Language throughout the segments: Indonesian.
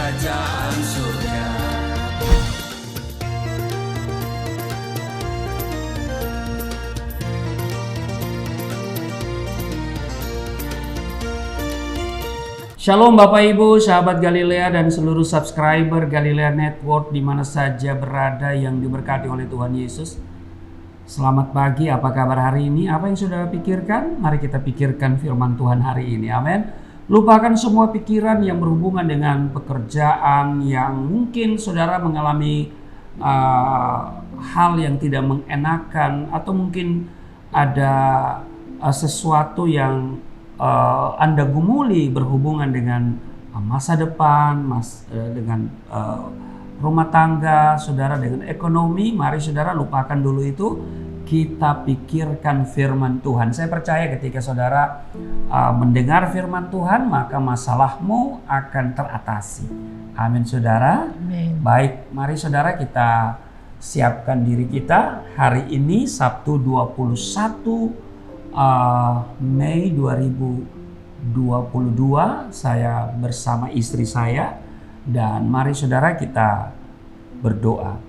kerajaan surga. Shalom Bapak Ibu, sahabat Galilea dan seluruh subscriber Galilea Network di mana saja berada yang diberkati oleh Tuhan Yesus. Selamat pagi, apa kabar hari ini? Apa yang saudara pikirkan? Mari kita pikirkan firman Tuhan hari ini, amin. Lupakan semua pikiran yang berhubungan dengan pekerjaan yang mungkin saudara mengalami hal yang tidak mengenakan, atau mungkin ada sesuatu yang Anda gumuli berhubungan dengan masa depan, dengan rumah tangga, saudara, dengan ekonomi. Mari saudara lupakan dulu itu, kita pikirkan firman Tuhan. Saya percaya ketika saudara mendengar firman Tuhan, maka masalahmu akan teratasi. Amin saudara. Amin. Baik, mari saudara kita siapkan diri kita. Hari ini Sabtu 21 Mei 2022, saya bersama istri saya, dan mari saudara kita berdoa.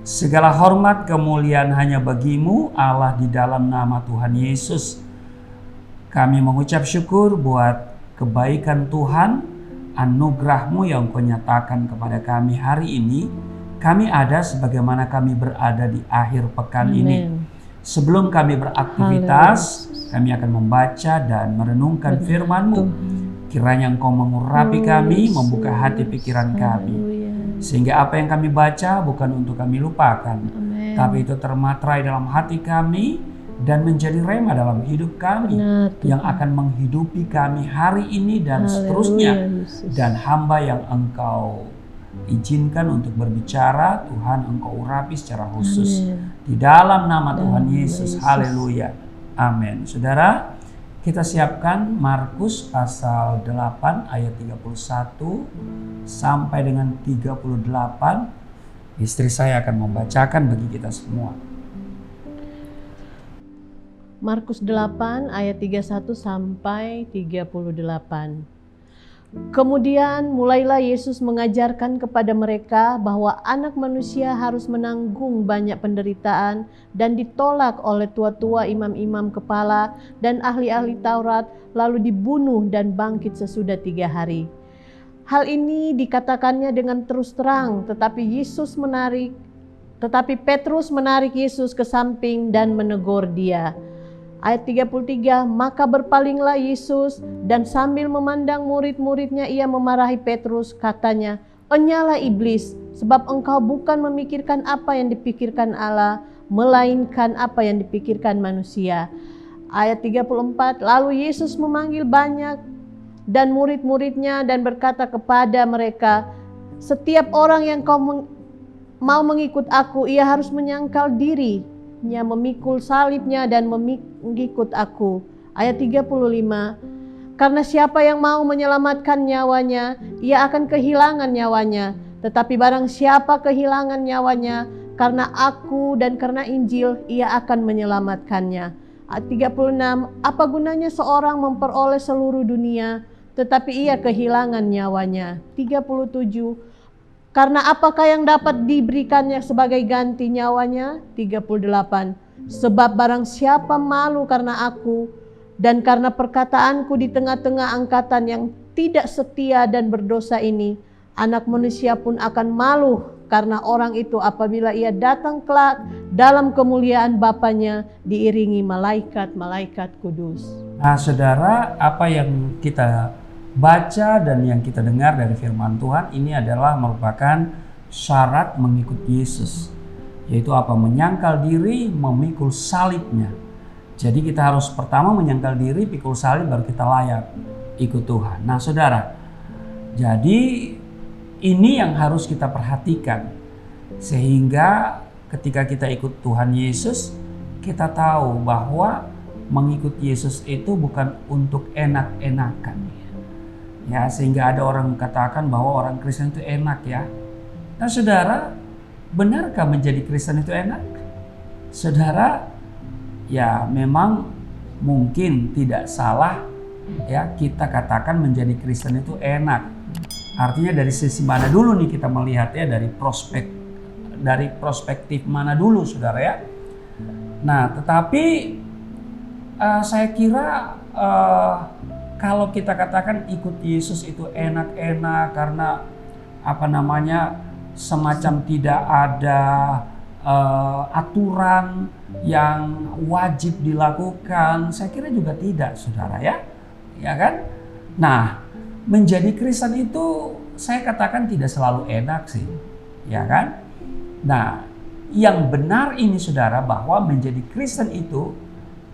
Segala hormat kemuliaan hanya bagimu Allah, di dalam nama Tuhan Yesus. Kami mengucap syukur buat kebaikan Tuhan, anugerah-Mu yang Kau nyatakan kepada kami hari ini. Kami ada sebagaimana kami berada di akhir pekan ini. Sebelum kami beraktivitas, kami akan membaca dan merenungkan firman-Mu. Kiranya Engkau mengurapi kami, membuka hati pikiran kami. Sehingga apa yang kami baca bukan untuk kami lupakan, tapi itu termaterai dalam hati kami dan menjadi rema dalam hidup kami, yang akan menghidupi kami hari ini dan seterusnya. Dan hamba yang Engkau izinkan untuk berbicara, Tuhan Engkau urapi secara khusus. Di dalam nama Tuhan Yesus, haleluya, amin. Saudara, kita siapkan Markus pasal 8 ayat 31 sampai dengan 38. Istri saya akan membacakan bagi kita semua. Markus 8 ayat 31 sampai 38. Kemudian mulailah Yesus mengajarkan kepada mereka bahwa Anak Manusia harus menanggung banyak penderitaan dan ditolak oleh tua-tua, imam-imam kepala dan ahli-ahli Taurat, lalu dibunuh dan bangkit sesudah 3 hari. Hal ini dikatakannya dengan terus terang, tetapi Petrus menarik Yesus ke samping dan menegur dia. Ayat 33, maka berpalinglah Yesus dan sambil memandang murid-muridnya ia memarahi Petrus, katanya, "Enyalah iblis, sebab engkau bukan memikirkan apa yang dipikirkan Allah, melainkan apa yang dipikirkan manusia." Ayat 34, lalu Yesus memanggil banyak dan murid-muridnya dan berkata kepada mereka, "Setiap orang yang mau mengikut aku, ia harus menyangkal diri, memikul salibnya dan mengikut aku." Ayat 35, karena siapa yang mau menyelamatkan nyawanya, ia akan kehilangan nyawanya. Tetapi barang siapa kehilangan nyawanya karena aku dan karena Injil, ia akan menyelamatkannya. Ayat 36, apa gunanya seorang memperoleh seluruh dunia, tetapi ia kehilangan nyawanya. 37, karena apakah yang dapat diberikannya sebagai ganti nyawanya? 38, sebab barang siapa malu karena aku dan karena perkataanku di tengah-tengah angkatan yang tidak setia dan berdosa ini, Anak Manusia pun akan malu karena orang itu apabila ia datang kelak dalam kemuliaan Bapanya diiringi malaikat-malaikat kudus. Nah saudara, apa yang kita baca dan yang kita dengar dari firman Tuhan ini adalah merupakan syarat mengikut Yesus, yaitu apa? Menyangkal diri, memikul salibnya. Jadi kita harus pertama menyangkal diri, pikul salib, baru kita layak ikut Tuhan. Nah saudara, jadi ini yang harus kita perhatikan, sehingga ketika kita ikut Tuhan Yesus, kita tahu bahwa mengikut Yesus itu bukan untuk enak-enakan. Ya, sehingga ada orang mengatakan bahwa orang Kristen itu enak ya. Nah saudara, benarkah menjadi Kristen itu enak? Saudara, ya memang mungkin tidak salah ya kita katakan menjadi Kristen itu enak. Artinya dari sisi mana dulu nih kita melihatnya, dari perspektif mana dulu saudara ya. Nah tetapi saya kira kalau kita katakan ikut Yesus itu enak-enak karena semacam tidak ada aturan yang wajib dilakukan, saya kira juga tidak saudara ya, ya kan? Nah menjadi Kristen itu saya katakan tidak selalu enak sih, ya kan? Nah yang benar ini saudara, bahwa menjadi Kristen itu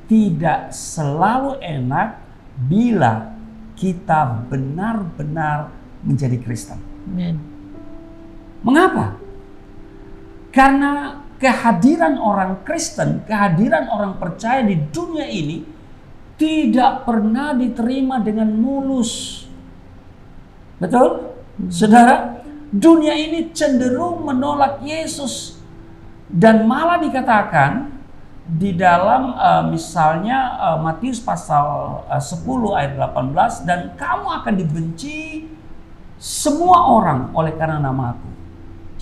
tidak selalu enak bila kita benar-benar menjadi Kristen. Amen. Mengapa? Karena kehadiran orang Kristen, kehadiran orang percaya di dunia ini tidak pernah diterima dengan mulus. Betul? Saudara, dunia ini cenderung menolak Yesus. Dan malah dikatakan di dalam misalnya Matius pasal 10 ayat 18, dan kamu akan dibenci semua orang oleh karena nama-Aku.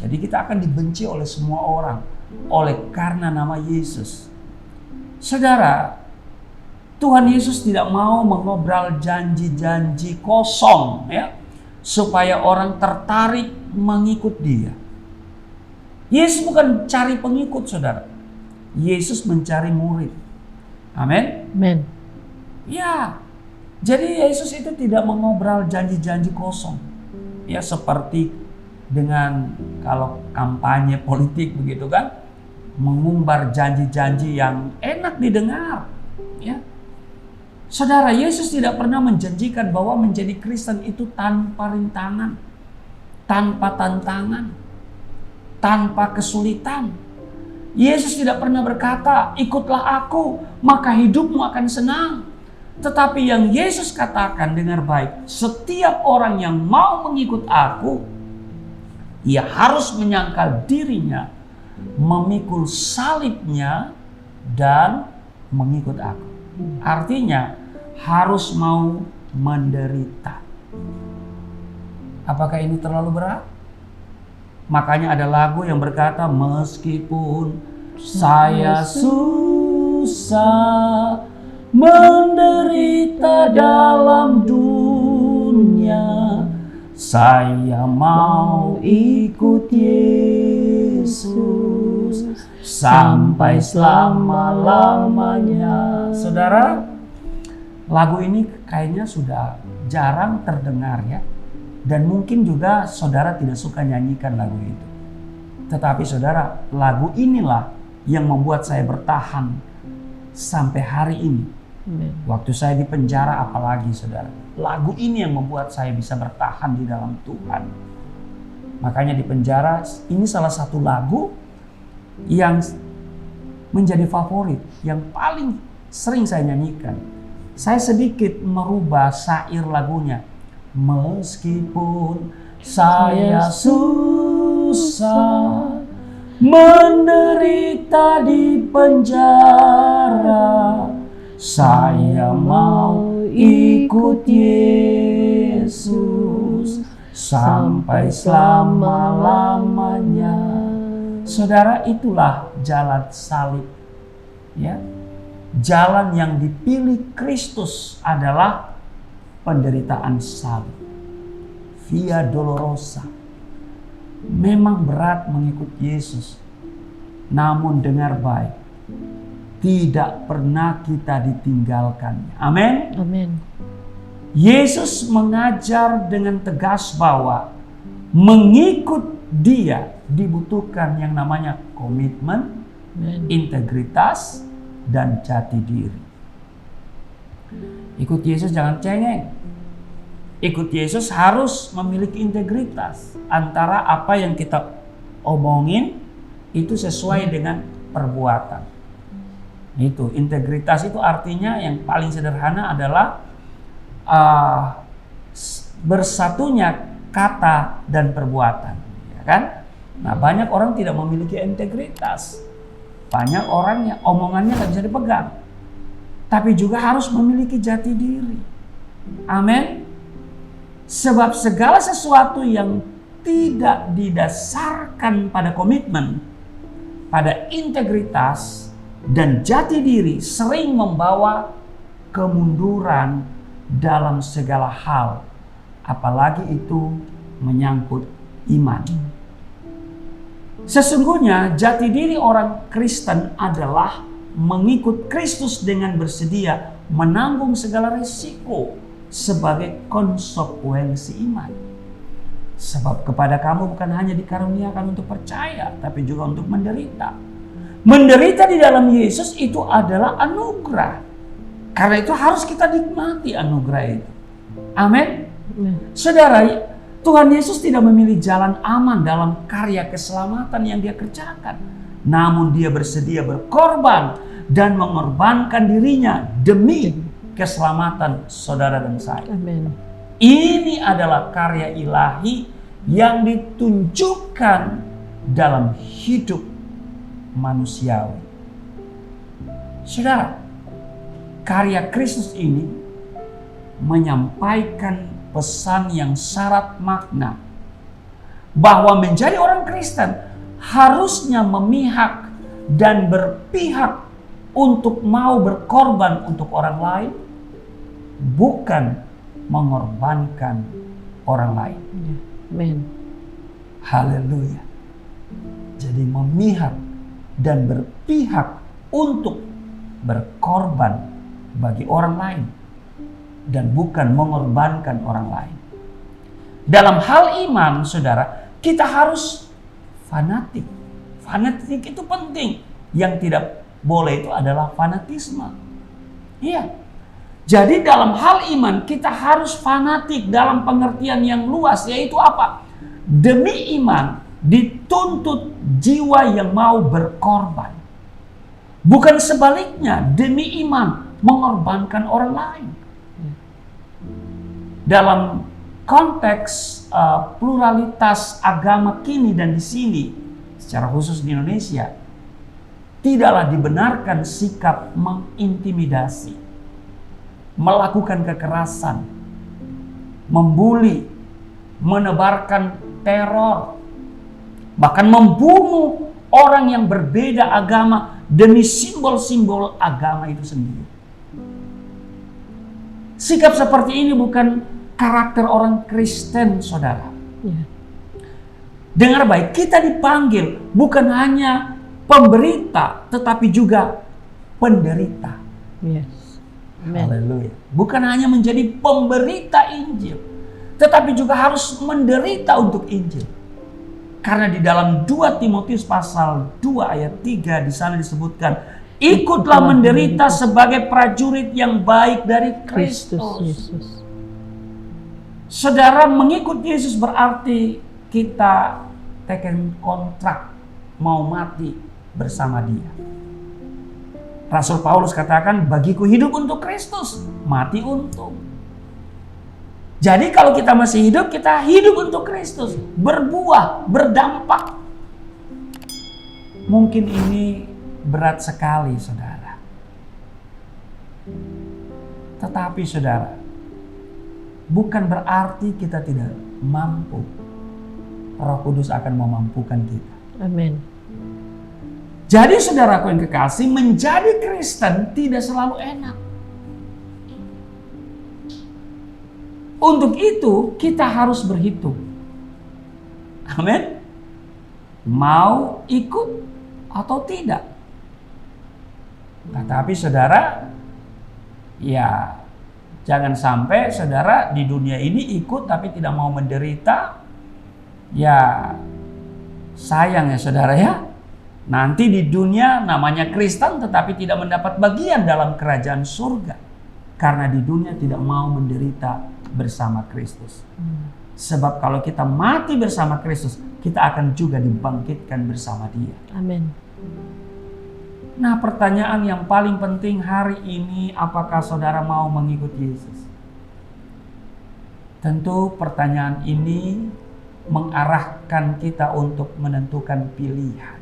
Jadi kita akan dibenci oleh semua orang oleh karena nama Yesus. Saudara, Tuhan Yesus tidak mau mengobrol janji-janji kosong ya, supaya orang tertarik mengikut Dia. Yesus bukan cari pengikut saudara. Yesus mencari murid. Amin. Amen. Ya. Jadi Yesus itu tidak mengobrol janji-janji kosong. Ya seperti dengan kalau kampanye politik begitu kan, mengumbar janji-janji yang enak didengar. Ya. Saudara, Yesus tidak pernah menjanjikan bahwa menjadi Kristen itu tanpa rintangan, tanpa tantangan, tanpa kesulitan. Yesus tidak pernah berkata, ikutlah Aku, maka hidupmu akan senang. Tetapi yang Yesus katakan, dengar baik, setiap orang yang mau mengikut Aku, ia harus menyangkal dirinya, memikul salibnya, dan mengikut Aku. Artinya, harus mau menderita. Apakah ini terlalu berat? Makanya ada lagu yang berkata, meskipun saya susah menderita dalam dunia, saya mau ikut Yesus sampai selama-lamanya. Saudara, lagu ini kayaknya sudah jarang terdengar ya. Dan mungkin juga saudara tidak suka nyanyikan lagu itu. Tetapi saudara, lagu inilah yang membuat saya bertahan sampai hari ini. Waktu saya di penjara apalagi saudara. Lagu ini yang membuat saya bisa bertahan di dalam Tuhan. Makanya di penjara ini salah satu lagu yang menjadi favorit, yang paling sering saya nyanyikan. Saya sedikit merubah syair lagunya. Meskipun saya susah menderita di penjara, saya mau ikut Yesus sampai selama-lamanya. Saudara, itulah jalan salib. Ya. Jalan yang dipilih Kristus adalah penderitaan salib. Via Dolorosa. Memang berat mengikut Yesus. Namun dengar baik, tidak pernah kita ditinggalkannya. Amin. Amin. Yesus mengajar dengan tegas bahwa mengikut Dia dibutuhkan yang namanya komitmen, integritas, dan jati diri. Ikut Yesus jangan cengeng. Ikut Yesus harus memiliki integritas antara apa yang kita omongin itu sesuai dengan perbuatan. Itu integritas itu artinya yang paling sederhana adalah bersatunya kata dan perbuatan, ya kan? Nah, banyak orang tidak memiliki integritas. Banyak orang yang omongannya nggak bisa dipegang. Tapi juga harus memiliki jati diri. Amin. Sebab segala sesuatu yang tidak didasarkan pada komitmen, pada integritas dan jati diri sering membawa kemunduran dalam segala hal, apalagi itu menyangkut iman. Sesungguhnya jati diri orang Kristen adalah mengikut Kristus dengan bersedia menanggung segala risiko sebagai konsekuensi iman. Sebab kepada kamu bukan hanya dikaruniakan untuk percaya, tapi juga untuk menderita. Menderita di dalam Yesus itu adalah anugerah. Karena itu harus kita nikmati anugerah itu. Amin. Saudara, Tuhan Yesus tidak memilih jalan aman dalam karya keselamatan yang dia kerjakan. Namun dia bersedia berkorban dan mengorbankan dirinya demi keselamatan saudara dan saya. Amin. Ini adalah karya ilahi yang ditunjukkan dalam hidup manusiawi. Saudara, karya Kristus ini menyampaikan pesan yang syarat makna bahwa menjadi orang Kristen harusnya memihak dan berpihak untuk mau berkorban untuk orang lain, bukan mengorbankan orang lain. Amin. Haleluya. Jadi memihak dan berpihak untuk berkorban bagi orang lain dan bukan mengorbankan orang lain. Dalam hal iman, saudara, kita harus fanatik. Fanatik itu penting. Yang tidak boleh itu adalah fanatisme. Iya. Jadi dalam hal iman kita harus fanatik dalam pengertian yang luas, yaitu apa? Demi iman dituntut jiwa yang mau berkorban. Bukan sebaliknya, demi iman mengorbankan orang lain. Dalam konteks pluralitas agama kini dan di sini, secara khusus di Indonesia, tidaklah dibenarkan sikap mengintimidasi, melakukan kekerasan, membuli, menebarkan teror, bahkan membunuh orang yang berbeda agama demi simbol-simbol agama itu sendiri. Sikap seperti ini bukan karakter orang Kristen, saudara. Ya. Dengar baik, kita dipanggil bukan hanya pemberita, tetapi juga penderita. Yes. Amen. Haleluya. Bukan hanya menjadi pemberita Injil, tetapi juga harus menderita untuk Injil. Karena di dalam 2 Timotius pasal 2 ayat 3 di sana disebutkan, ikutlah menderita sebagai prajurit yang baik dari Kristus. Yesus. Saudara, mengikut Yesus berarti kita teken kontrak mau mati bersama Dia. Rasul Paulus katakan, bagiku hidup untuk Kristus, mati untuk. Jadi kalau kita masih hidup, kita hidup untuk Kristus, berbuah, berdampak. Mungkin ini berat sekali, saudara. Tetapi saudara, bukan berarti kita tidak mampu. Roh Kudus akan memampukan kita. Amin. Jadi saudaraku yang kekasih, menjadi Kristen tidak selalu enak. Untuk itu kita harus berhitung. Amin. Mau ikut atau tidak. Tetapi saudara, ya jangan sampai saudara di dunia ini ikut tapi tidak mau menderita. Ya sayang ya saudara ya. Nanti di dunia namanya Kristen tetapi tidak mendapat bagian dalam kerajaan surga. Karena di dunia tidak mau menderita bersama Kristus. Sebab kalau kita mati bersama Kristus, kita akan juga dibangkitkan bersama Dia. Amin. Nah, pertanyaan yang paling penting hari ini, apakah saudara mau mengikuti Yesus? Tentu pertanyaan ini mengarahkan kita untuk menentukan pilihan.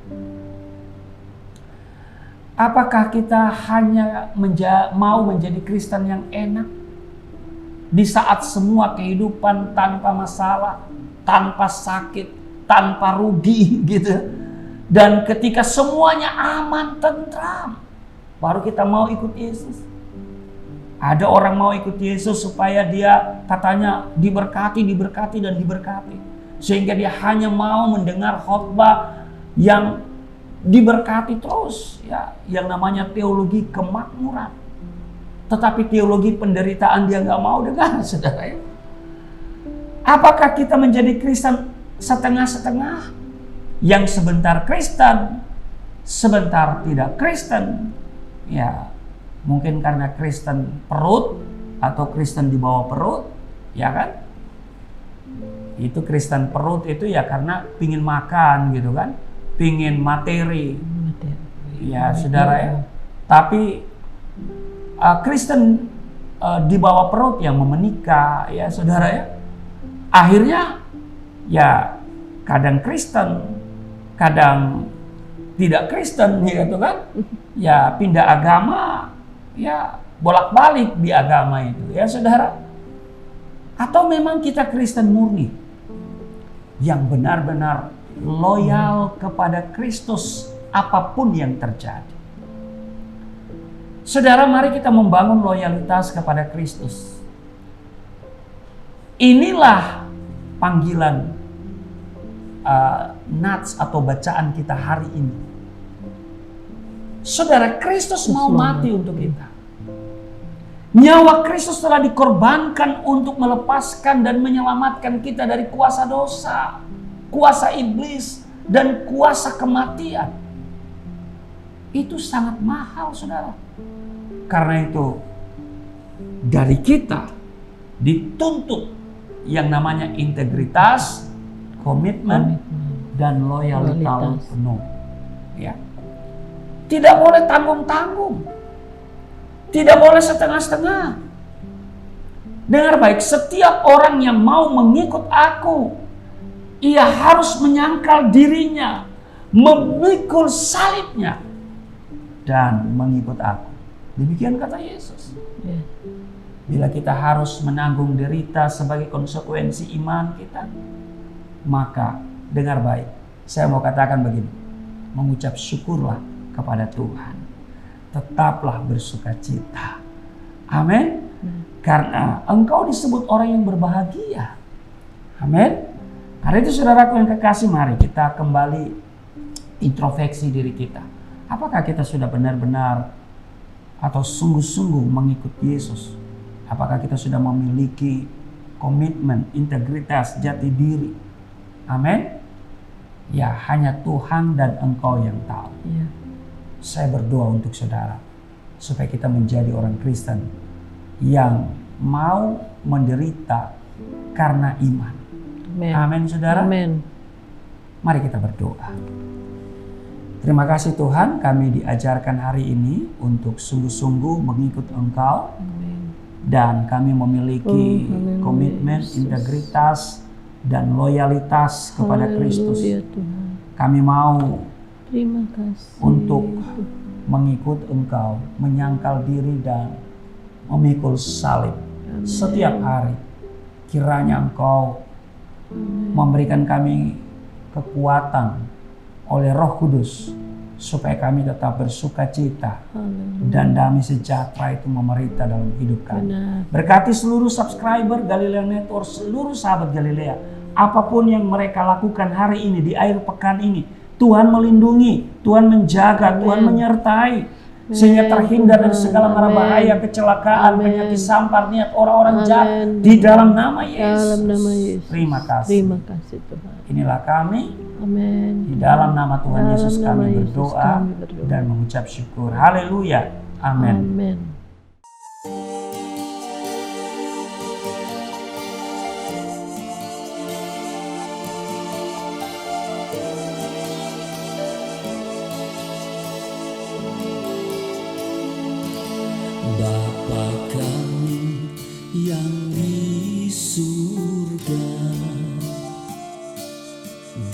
Apakah kita hanya mau menjadi Kristen yang enak? Di saat semua kehidupan tanpa masalah, tanpa sakit, tanpa rugi gitu. Dan ketika semuanya aman, tentram, baru kita mau ikut Yesus. Ada orang mau ikut Yesus supaya dia katanya diberkati, dan diberkati. Sehingga dia hanya mau mendengar khotbah yang diberkati terus, ya, yang namanya teologi kemakmuran. Tetapi teologi penderitaan dia nggak mau dengar, saudara ya. Apakah kita menjadi Kristen setengah-setengah? Yang sebentar Kristen, sebentar tidak Kristen. Ya, mungkin karena Kristen perut atau Kristen di bawah perut, ya kan? Itu Kristen perut itu ya karena pingin makan gitu kan, pingin materi. Ya, saudara ya. Tapi Kristen di bawah perut yang mau menikah, ya saudara ya. Akhirnya ya kadang Kristen, kadang tidak Kristen gitu kan. Ya pindah agama, ya bolak-balik di agama itu, ya saudara. Atau memang kita Kristen murni yang benar-benar loyal kepada Kristus apapun yang terjadi. Saudara, mari kita membangun loyalitas kepada Kristus. Inilah panggilan nats atau bacaan kita hari ini. Saudara, Kristus mau mati untuk kita. Nyawa Kristus telah dikorbankan untuk melepaskan dan menyelamatkan kita dari kuasa dosa, kuasa iblis, dan kuasa kematian. Itu sangat mahal, saudara. Karena itu dari kita dituntut yang namanya integritas, komitmen, dan loyalitas penuh. Ya. Tidak boleh tanggung-tanggung. Tidak boleh setengah-setengah. Dengar baik, setiap orang yang mau mengikut aku, ia harus menyangkal dirinya, memikul salibnya, dan mengikut aku. Demikian kata Yesus. Bila kita harus menanggung derita sebagai konsekuensi iman kita, maka dengar baik, saya mau katakan begini, mengucap syukurlah kepada Tuhan. Tetaplah bersukacita. Amin. Karena engkau disebut orang yang berbahagia. Amin. Karena itu saudaraku yang kekasih, mari kita kembali introspeksi diri kita. Apakah kita sudah benar-benar atau sungguh-sungguh mengikut Yesus? Apakah kita sudah memiliki komitmen, integritas, jati diri? Amin. Ya, hanya Tuhan dan engkau yang tahu. Ya. Saya berdoa untuk saudara supaya kita menjadi orang Kristen yang mau menderita karena iman. Amin. Amin, saudara. Amin. Mari kita berdoa. Terima kasih Tuhan, kami diajarkan hari ini untuk sungguh-sungguh mengikut Engkau. Amin. Dan kami memiliki komitmen, integritas, dan loyalitas kepada Kristus. Kami mau terima kasih untuk mengikut Engkau, menyangkal diri dan memikul salib. Amin. Setiap hari. Kiranya Engkau memberikan kami kekuatan oleh Roh Kudus supaya kami tetap bersukacita dan damai sejahtera itu memerintah dalam hidup kami. Berkati seluruh subscriber Galilea Network, seluruh sahabat Galilea, apapun yang mereka lakukan hari ini di akhir pekan ini, Tuhan melindungi, Tuhan menjaga, Tuhan menyertai, sehingga terhindar dari segala mara bahaya, kecelakaan, penyakit sampar, niat orang-orang jahat di dalam nama Yesus. Terima kasih. Terima kasih Tuhan. Inilah kami. Amin. Di dalam nama Tuhan Yesus kami berdoa dan mengucap syukur. Haleluya. Amin. Amin. Bapa kami yang di surga,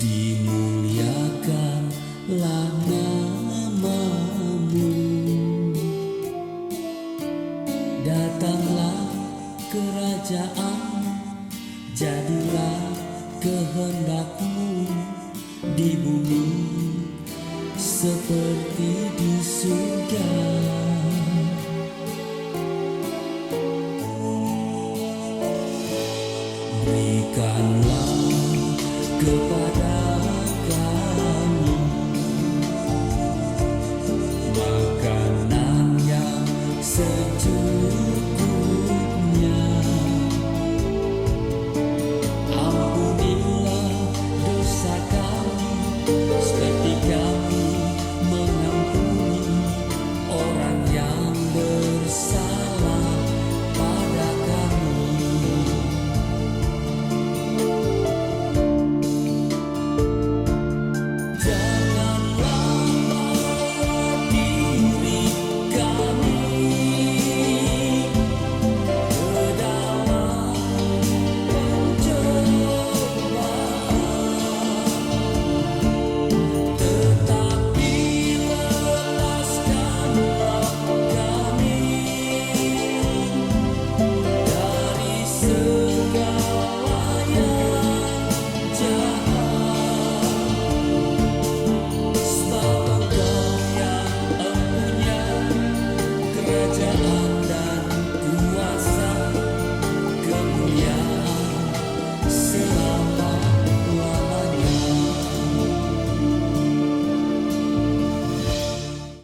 dimuliakanlah nama-Mu, datanglah kerajaan kehendak-Mu di bumi seperti di surga. Berikanlah kepada